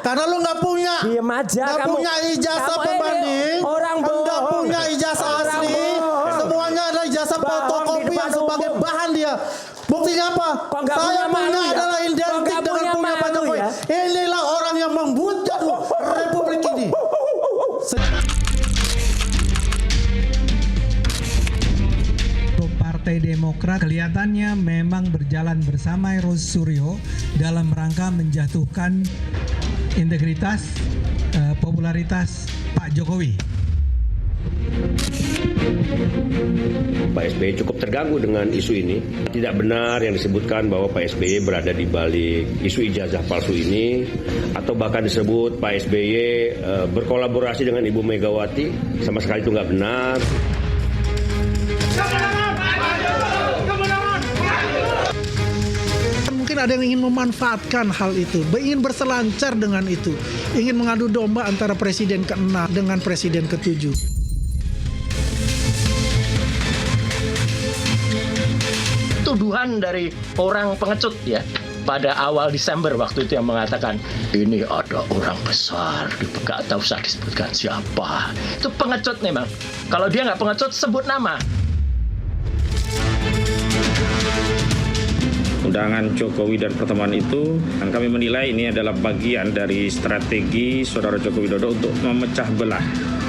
Karena lu nggak punya. Diem aja Nggak kamu. punya ijazah Kamu pembanding. orang bohong. Nggak punya ijazah Orang asli. bohong. Semuanya adalah ijazah Bohong di fotokopi depan yang sebagai umum. bahan dia. Buktinya apa? Kok nggak Saya punya malu punya ya? adalah Kok identik nggak dengan punya punya Pak malu Jokowi. ya? Inilah orang yang membujak Republik ini. Partai Demokrat kelihatannya memang berjalan bersama Roy Suryo dalam rangka menjatuhkan integritas, popularitas Pak Jokowi. Pak SBY cukup terganggu dengan isu ini. Tidak benar yang disebutkan bahwa Pak SBY berada di balik isu ijazah palsu ini, atau bahkan disebut Pak SBY berkolaborasi dengan Ibu Megawati. Sama sekali itu nggak benar. Mungkin ada yang ingin memanfaatkan hal itu, ingin berselancar dengan itu, ingin mengadu domba antara presiden ke-6 dengan presiden ke-7. Tuduhan dari orang pengecut ya pada awal Desember waktu itu yang mengatakan ini ada orang besar, nggak tahu usah disebutkan siapa. Itu pengecut memang. Kalau dia nggak pengecut, sebut nama. Undangan Jokowi dan pertemuan itu, dan kami menilai ini adalah bagian dari strategi Saudara Joko Widodo untuk memecah belah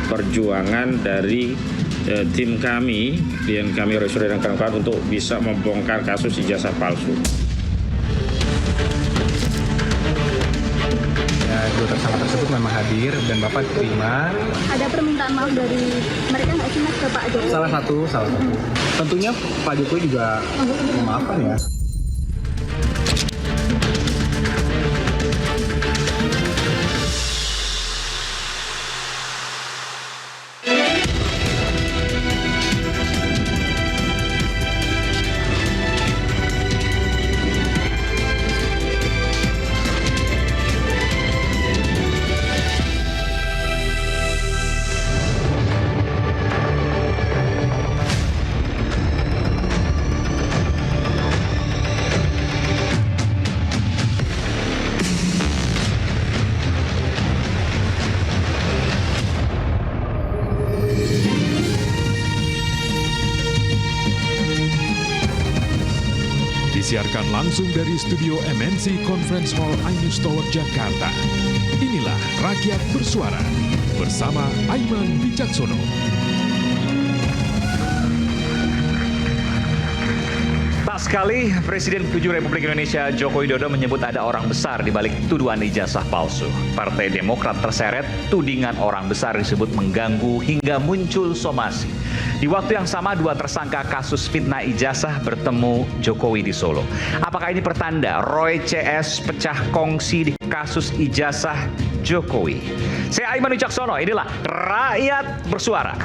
perjuangan dari tim kami, klien kami Roy Suryo dan kawan-kawan untuk bisa membongkar kasus ijazah palsu. Ya, dua tersangka tersebut memang hadir dan Bapak terima. Ada permintaan maaf dari mereka nggak sih Mas ke Pak Jokowi? Salah satu. Tentunya Pak Jokowi juga memaafkan ya. Disiarkan langsung dari studio MNC Conference Hall Ainus Tower, Jakarta. Inilah Rakyat Bersuara bersama Aiman Wicaksono. Tak sekali Presiden ke-7 Republik Indonesia Joko Widodo menyebut ada orang besar di balik tuduhan ijazah palsu. Partai Demokrat terseret tudingan orang besar disebut mengganggu hingga muncul somasi. Di waktu yang sama, dua tersangka kasus fitnah ijazah bertemu Jokowi di Solo. Apakah ini pertanda Roy CS pecah kongsi di kasus ijazah Jokowi? Saya Aiman Wicaksono, inilah Rakyat Bersuara.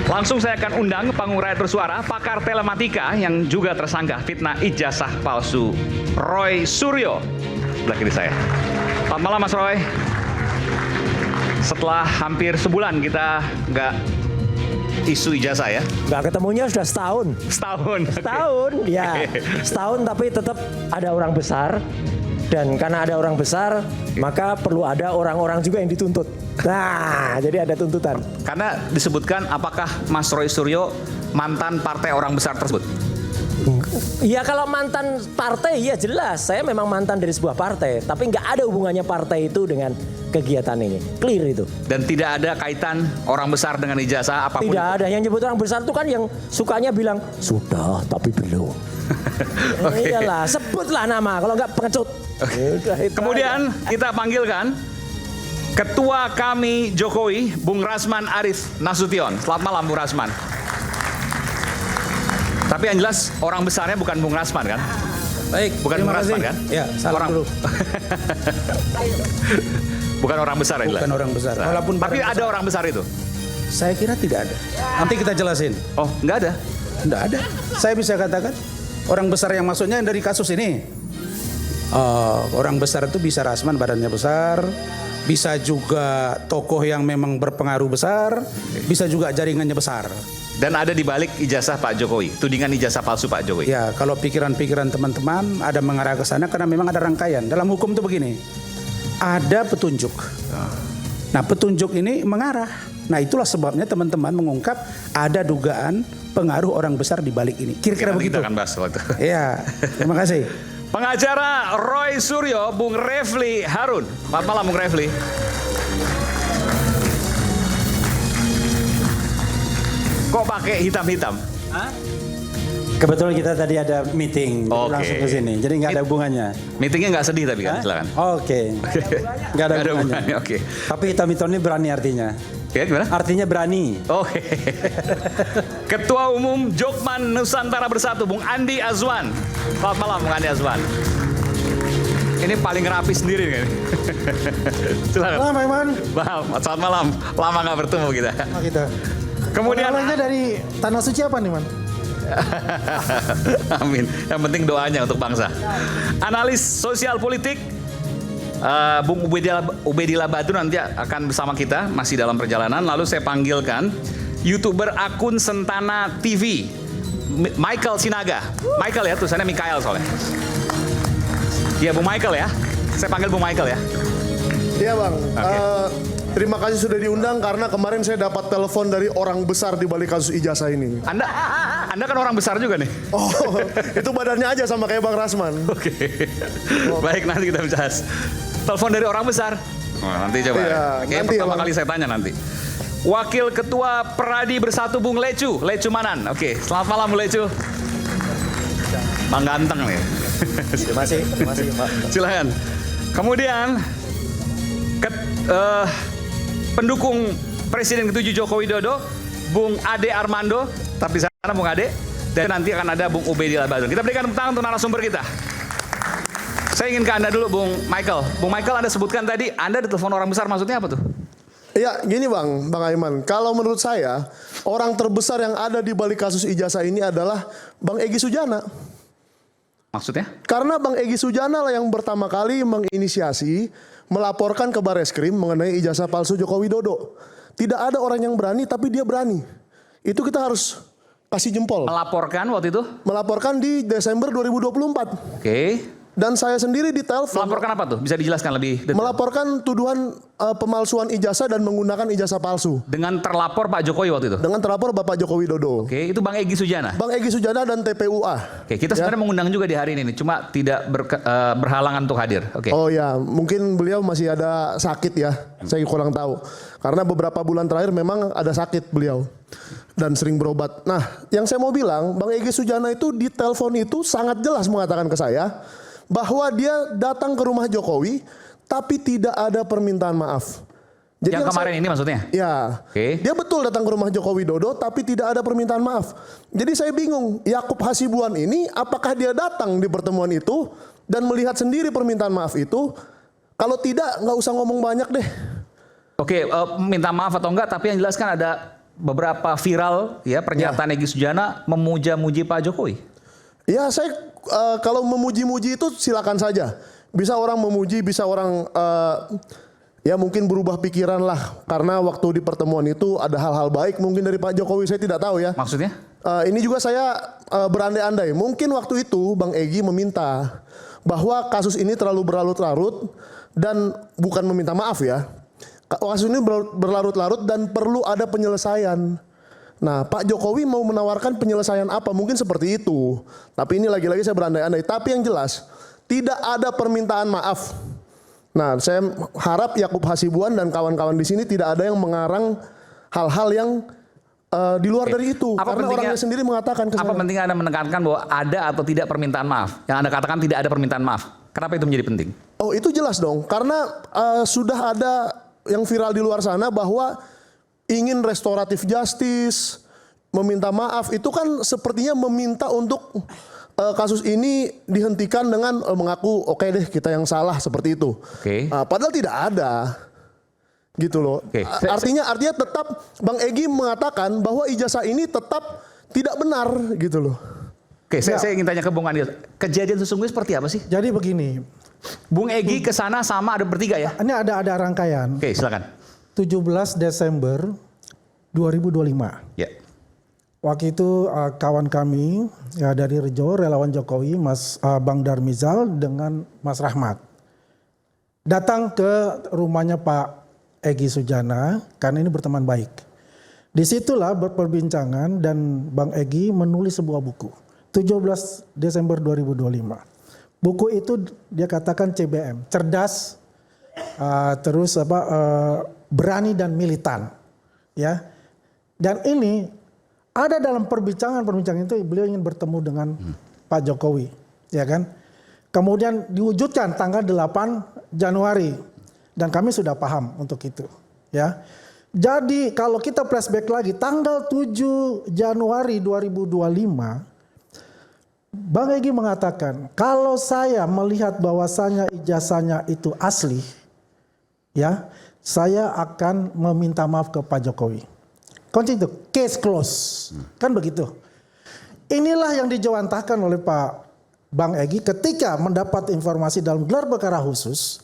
Langsung saya akan undang panggung Rakyat Bersuara, pakar telematika yang juga tersangka fitnah ijazah palsu, Roy Suryo. Sebelah kiri saya. Selamat malam Mas Roy. Setelah hampir sebulan kita nggak isu ijazah ya? Nggak ketemunya sudah setahun. Setahun? Setahun, ya. Setahun tapi tetap ada orang besar. Dan karena ada orang besar, maka perlu ada orang-orang juga yang dituntut. Nah, jadi ada tuntutan. Karena disebutkan apakah Mas Roy Suryo mantan partai orang besar tersebut? Ya kalau mantan partai ya jelas. Saya memang mantan dari sebuah partai. Tapi nggak ada hubungannya partai itu dengan kegiatan ini. Clear itu. Dan tidak ada kaitan orang besar dengan ijazah apapun? Tidak ada. Yang nyebut orang besar itu kan yang sukanya bilang, sudah tapi belum. Okay. Iyalah, sebutlah nama. Kalau nggak pengecut. Kemudian kita panggilkan Ketua kami Jokowi, Bung Rasman Arif Nasution. Selamat malam Bung Rasman. Tapi yang jelas orang besarnya bukan Bung Rasman kan? Baik, bukan Bung Rasman kan? Ya, salam dulu. Bukan orang besar yang jelas. Bukan orang besar. Walaupun tapi ada orang besar itu? Saya kira tidak ada. Nanti kita jelasin. Oh, nggak ada? Nggak ada. Saya bisa katakan orang besar yang maksudnya dari kasus ini. Orang besar itu bisa Rasman badannya besar, bisa juga tokoh yang memang berpengaruh besar, bisa juga jaringannya besar. Dan ada di balik ijazah Pak Jokowi, tudingan ijazah palsu Pak Jokowi. Ya, kalau pikiran-pikiran teman-teman ada mengarah ke sana karena memang ada rangkaian. Dalam hukum itu begini, ada petunjuk. Nah, petunjuk ini mengarah. Nah, itulah sebabnya teman-teman mengungkap ada dugaan pengaruh orang besar di balik ini. Kira-kira begitu. Kita akan bahas waktu. Iya, terima kasih. Pengacara Roy Suryo, Bung Refli Harun. Selamat malam, Bung Refli. Kok pakai hitam-hitam? Kebetulan kita tadi ada meeting, Oke. langsung ke sini. Jadi nggak ada hubungannya. Meetingnya nggak sedih tapi kan, silakan. Oke. Nggak ada hubungannya. Oke. Tapi hitam-hitam ini berani artinya. Ya, gimana? Artinya berani. Oke. Ketua Umum Jokman Nusantara Bersatu, Bung Andi Azwan. Selamat malam, Bung Andi Azwan. Ini paling rapi sendiri kan? Silakan. Selamat Iman. Selamat malam. Lama nggak bertemu kita. Kita. Kemudian dari Tanah Suci apa nih, Man? Amin. Yang penting doanya untuk bangsa. Analis sosial politik Bung Ubedillah Badrun nanti akan bersama kita masih dalam perjalanan. Lalu saya panggilkan YouTuber akun Sentana TV, Michael Sinaga. Michael ya, tulisannya Mikael soalnya. Iya, Bung Michael ya. Saya panggil Bung Michael ya. Iya, Bang. Okay. Terima kasih sudah diundang karena kemarin saya dapat telepon dari orang besar di balik kasus ijazah ini. Anda kan orang besar juga nih. Oh, itu badannya aja sama kayak Bang Rasman. Oke. Baik, nanti kita bahas. Telepon dari orang besar. Nanti coba. Iya, Kayaknya nanti pertama ya, kali saya tanya nanti. Wakil Ketua Peradi Bersatu Bung Lecu Manan. Oke, selamat malam Bung Lecu. Bang ganteng nih. Terima kasih Pak. Silakan. Kemudian pendukung Presiden ke-7 Joko Widodo, Bung Ade Armando, tapi sana Bung Ade, dan nanti akan ada Bung Ubedillah Badrun. Kita berikan tepuk tangan untuk narasumber kita. Saya ingin ke Anda dulu, Bung Michael. Bung Michael, Anda sebutkan tadi, Anda ditelepon orang besar, maksudnya apa tuh? Iya, gini Bang Aiman. Kalau menurut saya, orang terbesar yang ada di balik kasus ijazah ini adalah Bang Egy Sujana. Maksudnya? Karena Bang Egy Sujana lah yang pertama kali menginisiasi melaporkan ke Bareskrim mengenai ijazah palsu Joko Widodo. Tidak ada orang yang berani, tapi dia berani. Itu kita harus kasih jempol. Melaporkan waktu itu? Melaporkan di Desember 2024. Oke. Dan saya sendiri ditelepon. Melaporkan apa tuh? Bisa dijelaskan lebih detail? Melaporkan tuduhan pemalsuan ijazah dan menggunakan ijazah palsu. Dengan terlapor Pak Jokowi waktu itu? Dengan terlapor Bapak Joko Widodo. Oke, itu Bang Egy Sujana? Bang Egy Sujana dan TPUA. Oke, kita sebenarnya mengundang juga di hari ini, cuma tidak berhalangan untuk hadir. Oke. Oh ya, mungkin beliau masih ada sakit ya, saya kurang tahu. Karena beberapa bulan terakhir memang ada sakit beliau dan sering berobat. Nah, yang saya mau bilang, Bang Egy Sujana itu di telepon itu sangat jelas mengatakan ke saya bahwa dia datang ke rumah Jokowi, tapi tidak ada permintaan maaf. Jadi yang kemarin ini maksudnya? Ya, dia betul datang ke rumah Joko Widodo, tapi tidak ada permintaan maaf. Jadi saya bingung, Yakub Hasibuan ini apakah dia datang di pertemuan itu dan melihat sendiri permintaan maaf itu? Kalau tidak, nggak usah ngomong banyak deh. Oke, minta maaf atau enggak, tapi yang jelas kan ada beberapa viral ya pernyataan Egy Sujana memuja-muji Pak Jokowi. Ya, saya kalau memuji-muji itu silakan saja. Bisa orang memuji, bisa orang ya mungkin berubah pikiran lah. Karena waktu di pertemuan itu ada hal-hal baik mungkin dari Pak Jokowi, saya tidak tahu ya. Maksudnya? Ini juga saya berandai-andai. Mungkin waktu itu Bang Egy meminta bahwa kasus ini terlalu berlarut-larut dan bukan meminta maaf ya. Kasus ini berlarut-larut dan perlu ada penyelesaian. Nah, Pak Jokowi mau menawarkan penyelesaian apa? Mungkin seperti itu. Tapi ini lagi-lagi saya berandai-andai. Tapi yang jelas, tidak ada permintaan maaf. Nah, saya harap Yakub Hasibuan dan kawan-kawan di sini tidak ada yang mengarang hal-hal yang di luar dari itu. Karena orangnya sendiri mengatakan ke saya. Apa pentingnya Anda menekankan bahwa ada atau tidak permintaan maaf? Yang Anda katakan tidak ada permintaan maaf. Kenapa itu menjadi penting? Oh, itu jelas dong. Karena sudah ada yang viral di luar sana bahwa ingin restoratif justice, meminta maaf, itu kan sepertinya meminta untuk kasus ini dihentikan dengan mengaku oke deh kita yang salah seperti itu. Padahal tidak ada, gitu loh. Artinya tetap Bang Egy mengatakan bahwa ijazah ini tetap tidak benar, gitu loh. Saya ingin tanya ke Bung Andi, kejadian sesungguhnya seperti apa sih? Jadi begini, Bung Egy ke sana sama ada bertiga ya? Ini ada rangkaian. Oke, silakan. 17 Desember 2025. Ya. Waktu itu kawan kami ya dari Rejo, relawan Jokowi, Bang Darmizal dengan Mas Rahmat. datang ke rumahnya Pak Egy Sujana karena ini berteman baik. Disitulah berperbincangan dan Bang Egy menulis sebuah buku 17 Desember 2025. Buku itu dia katakan CBM, cerdas, berani dan militan, ya. Dan ini ada dalam perbincangan itu beliau ingin bertemu dengan Pak Jokowi, ya kan. Kemudian diwujudkan tanggal 8 Januari dan kami sudah paham untuk itu, ya. Jadi kalau kita flashback lagi tanggal 7 Januari 2025, Bang Egy mengatakan kalau saya melihat bahwasanya ijazahnya itu asli, ya, saya akan meminta maaf ke Pak Jokowi. Kunci itu case close, kan begitu. Inilah yang dijawantahkan oleh Pak Bang Egy ketika mendapat informasi dalam gelar perkara khusus.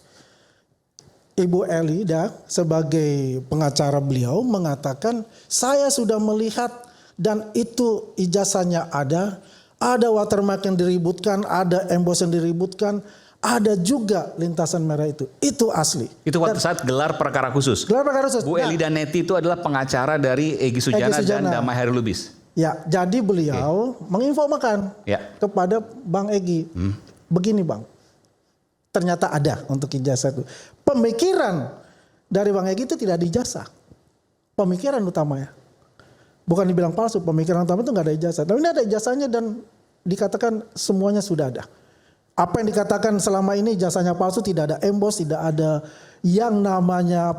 Ibu Elida sebagai pengacara beliau mengatakan saya sudah melihat dan itu ijazahnya ada watermark yang diributkan, ada emboss yang diributkan, ada juga lintasan merah itu asli. Itu waktu saat gelar perkara khusus. Gelar perkara khusus. Bu Elida Neti itu adalah pengacara dari Egy Sujana dan Damai Hairul Lubis. Ya, jadi beliau menginfokan kepada Bang Egy, begini Bang, ternyata ada untuk ijazah itu. Pemikiran dari Bang Egy itu tidak dijazah. Pemikiran utamanya. Bukan dibilang palsu, pemikiran utama itu nggak ada ijazah. Tapi ini ada ijazahnya dan dikatakan semuanya sudah ada. Apa yang dikatakan selama ini ijazahnya palsu, tidak ada emboss, tidak ada yang namanya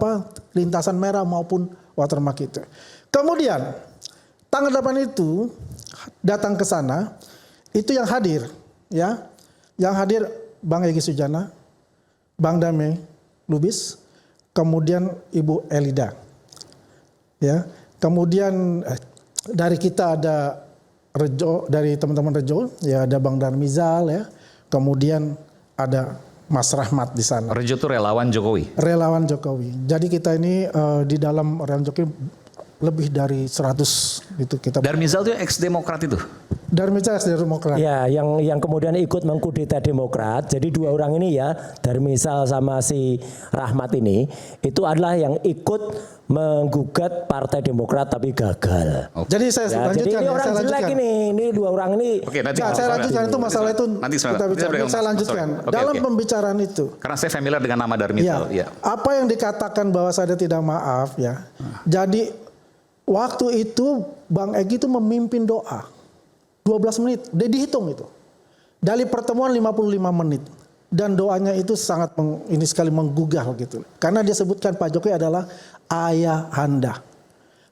lintasan merah maupun watermark itu. Kemudian tanggal 8 itu datang ke sana, itu yang hadir, ya, yang hadir Bang Egy Sujana, Bang Damai Lubis, kemudian Ibu Elida, ya, kemudian dari kita ada Rejo, dari teman-teman Rejo, ya ada Bang Darmizal, ya, kemudian ada Mas Rahmat di sana. Rejo itu relawan Jokowi. Relawan Jokowi. Jadi kita ini di dalam relawan Jokowi lebih dari 100 itu kita. Darmizal itu ex Demokrat itu. Darmizal ex Demokrat. Ya, yang kemudian ikut mengkudeta Demokrat. Jadi dua orang ini ya, Darmizal sama si Rahmat ini itu adalah yang ikut menggugat Partai Demokrat tapi gagal. Jadi saya lanjutkan. Jadi ini ya, orang jelek ini dua orang ini. Oke, nanti saya lanjutkan itu masalah itu. Nanti kita bicara. Saya lanjutkan. Dalam pembicaraan itu. Karena saya familiar dengan nama Darmizal. Ya, apa yang dikatakan bahwa saya tidak maaf, ya. Jadi waktu itu Bang Egy itu memimpin doa 12 menit, dia dihitung itu. Dari pertemuan 55 menit. Dan doanya itu sangat ini sekali menggugah gitu. Karena dia sebutkan Pak Jokowi adalah ayahanda.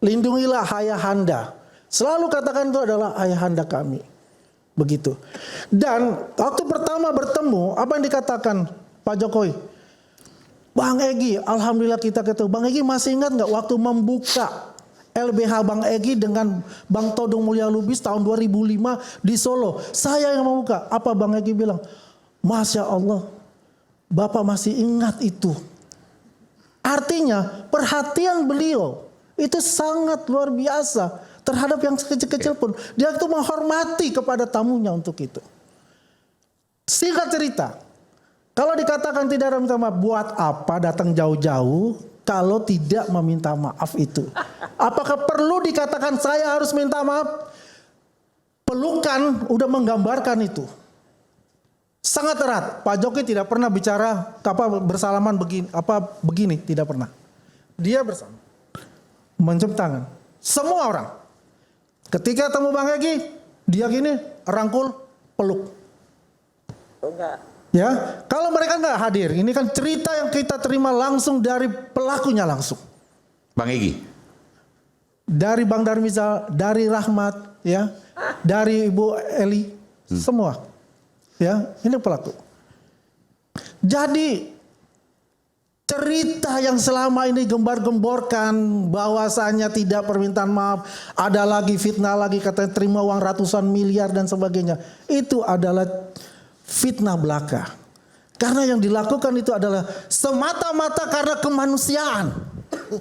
Lindungilah ayahanda. Selalu katakan itu adalah ayahanda kami. Begitu. Dan waktu pertama bertemu, apa yang dikatakan Pak Jokowi? Bang Egy, alhamdulillah kita ketemu. Bang Egy masih ingat nggak waktu membuka LBH Bang Egy dengan Bang Todung Mulya Lubis tahun 2005 di Solo. Saya yang membuka. Apa Bang Egy bilang? Masya Allah, Bapak masih ingat itu. Artinya perhatian beliau itu sangat luar biasa terhadap yang kecil-kecil pun. Dia itu menghormati kepada tamunya untuk itu. Singkat cerita, kalau dikatakan tidak ada minta maaf, buat apa datang jauh-jauh kalau tidak meminta maaf itu? Apakah perlu dikatakan saya harus minta maaf? Pelukan udah menggambarkan itu. Sangat erat. Pak Jokowi tidak pernah bicara bersalaman begini, tidak pernah. Dia bersama. Mencium tangan. Semua orang. Ketika temu Bang Egy, dia gini, rangkul, peluk. Enggak. Ya, kalau mereka nggak hadir, ini kan cerita yang kita terima langsung dari pelakunya langsung. Bang Egy. Dari Bang Darmizal, dari Rahmat, ya, dari Ibu Eli, semua. Ya, ini pelaku. Jadi cerita yang selama ini gembar-gemborkan bahwasanya tidak permintaan maaf, ada lagi fitnah lagi katanya terima uang ratusan miliar dan sebagainya. Itu adalah fitnah belaka. Karena yang dilakukan itu adalah semata-mata karena kemanusiaan.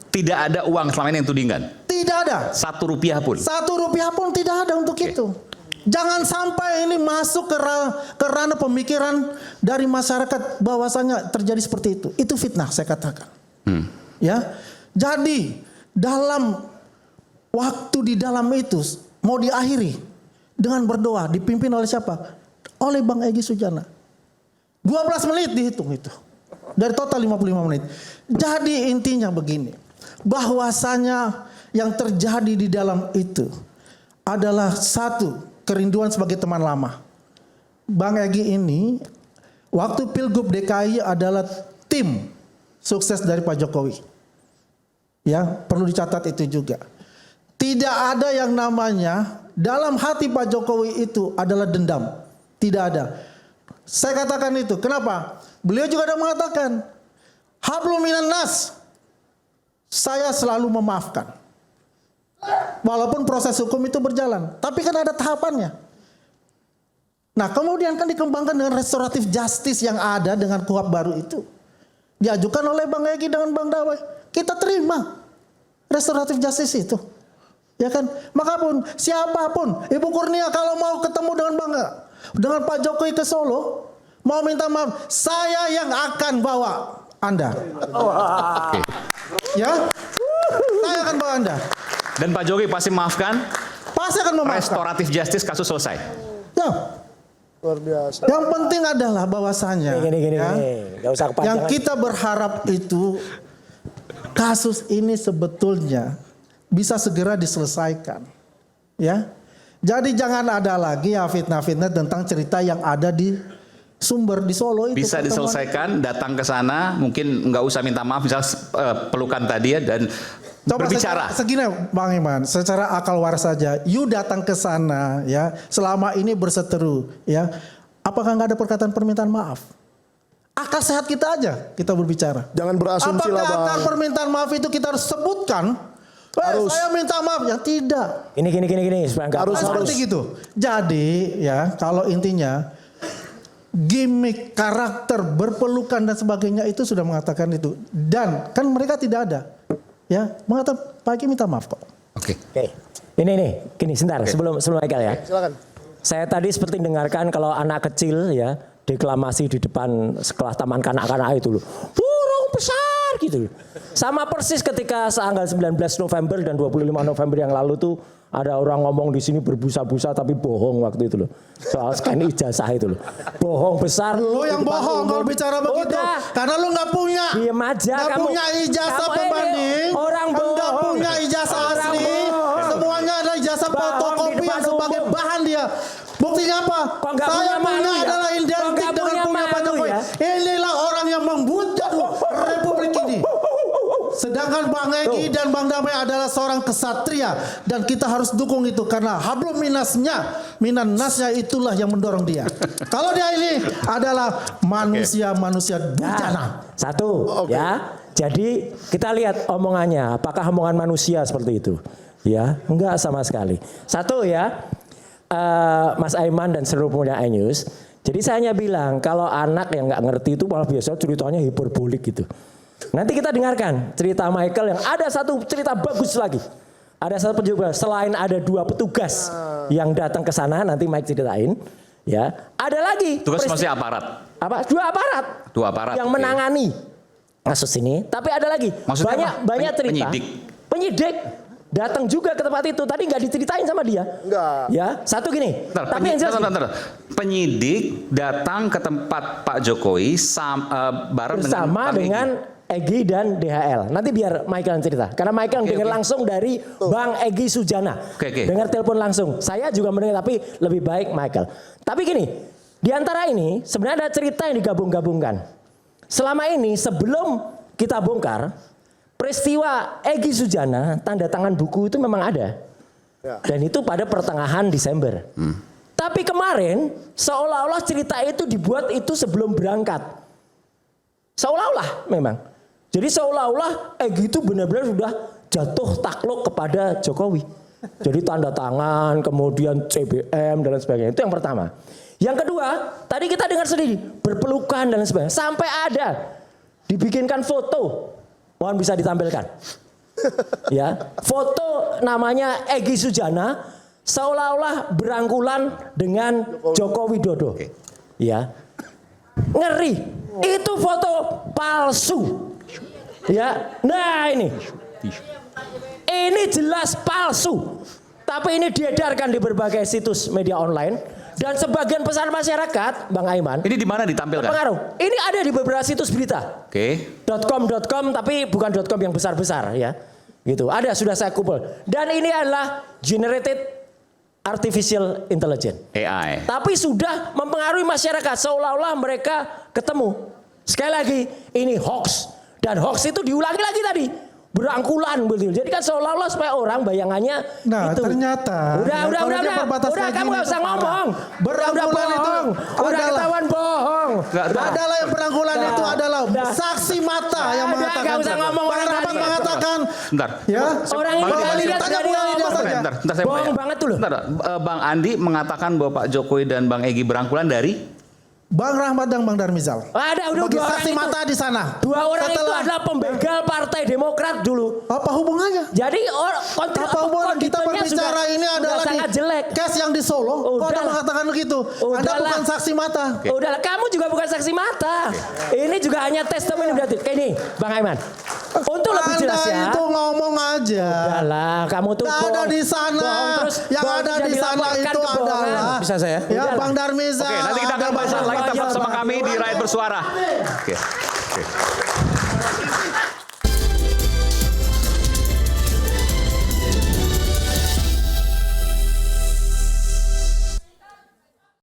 Tidak ada uang selama ini yang tudingan. Tidak ada. Rp1 pun. Rp1 pun tidak ada untuk itu. Jangan sampai ini masuk ke ranah pemikiran dari masyarakat bahwasanya terjadi seperti itu. Itu fitnah saya katakan. Ya. Jadi dalam waktu di dalam itu mau diakhiri dengan berdoa dipimpin oleh siapa? Oleh Bang Egy Sujana. 12 menit dihitung itu. Dari total 55 menit. Jadi intinya begini. Bahwasanya yang terjadi di dalam itu adalah satu, kerinduan sebagai teman lama. Bang Egy ini waktu Pilgub DKI adalah tim sukses dari Pak Jokowi. Ya, perlu dicatat itu juga. Tidak ada yang namanya dalam hati Pak Jokowi itu adalah dendam. Tidak ada. Saya katakan itu. Kenapa? Beliau juga ada mengatakan, hablum minan nas. Saya selalu memaafkan. Walaupun proses hukum itu berjalan, tapi kan ada tahapannya. Nah, kemudian kan dikembangkan dengan restoratif justice yang ada dengan KUHP baru itu. Diajukan oleh Bang Egy dengan Bang Dawai. Kita terima restoratif justice itu. Ya kan? Makapun siapapun, Ibu Kurnia kalau mau ketemu dengan Pak Jokowi ke Solo, mau minta maaf, saya yang akan bawa Anda. Ya? Saya akan bawa Anda. Dan Pak Jokowi pasti maafkan. Pasti akan memaafkan. Restoratif justice, kasus selesai. Ya. Luar biasa. Yang penting adalah bahwasanya Gak usah kepanjangan. yang kita berharap itu kasus ini sebetulnya bisa segera diselesaikan. Ya. Jadi jangan ada lagi ya fitnah-fitnah tentang cerita yang ada di sumber di Solo itu. Bisa diselesaikan, datang ke sana, mungkin nggak usah minta maaf, misal pelukan tadi ya, dan coba berbicara. Segini Bang Iman, secara akal waras saja, you datang ke sana ya, selama ini berseteru ya, apakah nggak ada perkataan permintaan maaf? Akal sehat kita aja kita berbicara. Jangan berasumsi lah Bang. Apakah permintaan maaf itu kita harus sebutkan? Saya minta maaf ya, tidak. Gini supaya nggak Harus seperti gitu. Jadi ya kalau intinya gimmick karakter berpelukan dan sebagainya itu sudah mengatakan itu, dan kan mereka tidak ada ya mengatakan Pak Egy minta maaf kok. Oke. Ini gini sebentar sebelum Michael ya. Silakan. Saya tadi seperti dengarkan kalau anak kecil ya deklamasi di depan sekolah taman kanak-kanak itu loh. Burung besar gitu. Sama persis ketika tanggal 19 November dan 25 November yang lalu tuh ada orang ngomong di sini berbusa-busa tapi bohong waktu itu loh. Soal scan ijazah itu loh. Bohong besar. Lu yang bohong kalau bicara begitu. Udah. Karena lu nggak punya. Diem aja nggak kamu. punya ijazah Kamu pembanding. orang bohong. Nggak punya ijazah Orang asli. bohong. Semuanya ada ijazah Bohong di fotokopi depan yang sebagai umum. bahan dia. Buktinya apa? Saya punya adalah identik dengan punya Pak Jokowi. Inilah orang yang membuat Republik ini. Sedangkan Bang Egy dan Bang Damai adalah seorang kesatria dan kita harus dukung itu karena hablum minan nasnya itulah yang mendorong dia. Kalau dia ini adalah manusia durjana. Satu ya. Jadi kita lihat omongannya, apakah omongan manusia seperti itu? Ya, enggak sama sekali. Satu ya, Mas Aiman dan seluruh pemuda iNews. Jadi saya hanya bilang kalau anak yang nggak ngerti itu malah biasa ceritanya hiperbolik gitu. Nanti kita dengarkan cerita Michael yang ada satu cerita bagus lagi. Ada satu petugas selain ada 2 petugas yang datang ke sana nanti Mike ceritain. Ya, ada lagi. Tugas masih aparat. Apa? 2 aparat. 2 aparat. Yang menangani kasus ini. Tapi ada lagi. Maksudnya banyak cerita. Penyidik datang juga ke tempat itu. Tadi nggak diceritain sama dia. Enggak. Ya, satu gini. Tapi yang jelas penyidik datang ke tempat Pak Jokowi bareng bersama dengan Egy dan DHL. Nanti biar Michael yang cerita. Karena Michael dengar langsung dari Bang Egy Sujana. Dengar telepon langsung. Saya juga mendengar tapi lebih baik Michael. Tapi gini, di antara ini sebenarnya ada cerita yang digabung-gabungkan. Selama ini sebelum kita bongkar peristiwa Egy Sujana tanda tangan buku itu memang ada. Dan itu pada pertengahan Desember. Tapi kemarin seolah-olah cerita itu dibuat itu sebelum berangkat. Seolah-olah memang. Jadi seolah-olah Egy itu benar-benar sudah jatuh takluk kepada Jokowi. Jadi tanda tangan, kemudian CBM dan lain sebagainya. Itu yang pertama. Yang kedua, tadi kita dengar sendiri berpelukan dan lain sebagainya. Sampai ada dibikinkan foto. Mohon bisa ditampilkan. Ya, foto namanya Egy Sujana seolah-olah berangkulan dengan Joko Widodo. Ya. Ngeri. Itu foto palsu. Ya. Nah, ini. Ini jelas palsu. Tapi ini diedarkan di berbagai situs media online dan sebagian besar masyarakat, Bang Aiman. Ini di mana ditampilkan? Pengaruh. Ini ada di beberapa situs berita. .com tapi bukan .com yang besar-besar ya. Gitu. Ada, sudah saya kumpul. Dan ini adalah generated artificial intelligence. AI. Tapi sudah mempengaruhi masyarakat seolah-olah mereka ketemu. Sekali lagi, ini hoax. Dan hoax itu diulangi lagi tadi. Berangkulan betul. Jadi kan seolah-olah supaya orang bayangannya Nah, itu. ternyata Udah, kamu gak usah ngomong. Berangkulan itu Udah ketahuan bohong. adalah yang berangkulan itu adalah saksi mata yang mengatakan. Gak usah ngomong. Bang Rahmat mengatakan. Bentar. Ya. Orang ini Bang Andi lihat tanya dari bukan apa saja. Bentar, saya mau bohong tanya. banget tuh loh. Bentar, Bang Andi mengatakan bahwa Pak Jokowi dan Bang Egy berangkulan dari Bang Rahmat dan Bang Darmizal. Ada udah Bagi dua orang saksi itu. mata di sana. Dua orang itu Setelah- adalah pembegal Partai Demokrat dulu. Apa hubungannya? Jadi Apa hubungan kita berbicara ini adalah sangat di jelek. case yang di Solo. Kok Anda mengatakan begitu? Anda Udahlah. bukan saksi mata. Udahlah, kamu juga bukan saksi mata. Ini juga hanya testimoni berarti. Kayak ini, Bang Aiman. Untuk lebih jelas ya. Anda itu ngomong aja. Udahlah, kamu tuh Nggak ada bohong. di sana. Bohong terus, Yang bohong ada tidak di sana dilaporkan itu kebohongan. adalah. Bisa saya? Ya, Udahlah. Bang Darmizal. Oke, nanti kita akan bahas lagi, tetap sama kami di Rakyat Bersuara. Oke.